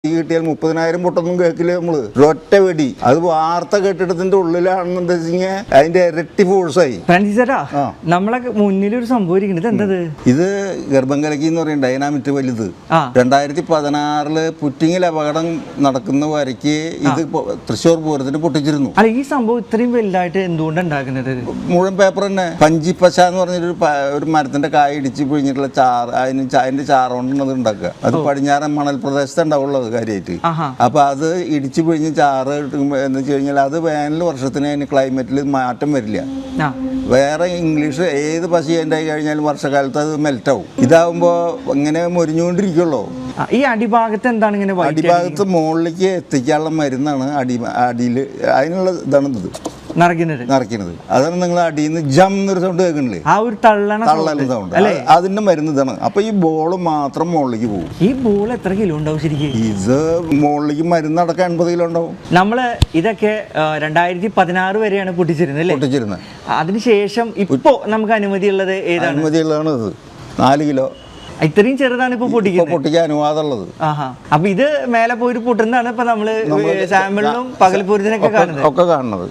കിട്ടിയാൽ 30,000 പൊട്ടൊന്നും കേൾക്കില്ല നമ്മള്. ഒറ്റ വെടി അത് വാർത്ത കെട്ടിടത്തിന്റെ ഉള്ളിലാണെന്ന് വെച്ചാൽ അതിന്റെ ഇരട്ടി ഫോഴ്സായി. നമ്മളെ മുന്നിലൊരു സംഭവം എന്തത്? ഇത് ഗർഭം കലക്കി എന്ന് പറയും ഡൈനാമിറ്റ് വലുത്. 2016 പുറ്റിങ്ങിൽ അപകടം നടക്കുന്ന വരയ്ക്ക് ഇത് തൃശ്ശൂർ പൂരത്തിന് പൊട്ടിച്ചിരുന്നു. അല്ല, ഈ സംഭവം ഇത്രയും വലുതായിട്ട് എന്തുകൊണ്ട് ഉണ്ടാക്കുന്നത്? മുഴുവൻ പേപ്പർ തന്നെ. പഞ്ചിപ്പശ എന്ന് പറഞ്ഞൊരു മരത്തിന്റെ കായ ഇടിച്ച് പിഴിഞ്ഞിട്ടുള്ള ചാറ്, അതിന്റെ ചാറ് കൊണ്ടാണ് ഉണ്ടാക്കുക. അത് പടിഞ്ഞാറൻ മണൽ പ്രദേശത്ത് ഉണ്ടാവുള്ളത് കാര്യമായിട്ട്. അപ്പൊ അത് ഇടിച്ചു പിഴിഞ്ഞ് ചാറ് എന്ന് വെച്ച് കഴിഞ്ഞാൽ അത് വേനൽ വർഷത്തിന് അതിന് ക്ലൈമറ്റിൽ മാറ്റം വരില്ല. വേറെ ഇംഗ്ലീഷ് ഏത് പശ ഉണ്ടായി കഴിഞ്ഞാലും വർഷകാലത്ത് അത് മെൽറ്റാവും. ഇതാവുമ്പോ ഇങ്ങനെ മൊരിഞ്ഞുകൊണ്ടിരിക്കുള്ളൂ. ഈ അടിഭാഗത്ത് എന്താണ് ഇങ്ങനെ? അടിഭാഗത്ത് മുകളിലേക്ക് എത്തിക്കാനുള്ള മരുന്നാണ് അടിയിൽ. അതിനുള്ള ഇതാണ് ഇത് നിറയ്ക്കുന്നത്. അതാണ് നിങ്ങൾ അടിയിൽ നിന്ന് ജം എന്നൊരു സൗണ്ട് കേൾക്കണില്ലേ? ആ ഒരു തള്ളണ സൗണ്ട്, അതിന്റെ മരുന്ന് ഇതാണ്. അപ്പൊ ഈ ബോള് മാത്രം മുകളിലേക്ക് പോകും. ഈ ബോൾ എത്ര കിലോ ഉണ്ടാവും ശരിക്കും? ഇത് മുകളിലേക്ക് മരുന്ന് അടക്കം 80 കിലോ ഉണ്ടാവും. നമ്മള് ഇതൊക്കെ 2016 വരെയാണ് പൊട്ടിച്ചിരുന്നത്. അതിനുശേഷം ഇപ്പോ നമുക്ക് അനുമതിയുള്ളത് ഏതാണ്? അനുമതിയുള്ളതാണ് ഇത് 4 കിലോ. ഇത്രയും ചെറുതാണ് ഇപ്പൊ പൊട്ടിക്കാൻ അനുവാദമുള്ളത്. അപ്പൊ ഇത് മേലെ പോയിട്ട് പൊട്ടുന്നതാണ് ഇപ്പൊ നമ്മള് സാമ്പിളിലും പകൽപൂരത്തിനൊക്കെ കാണുന്നത്.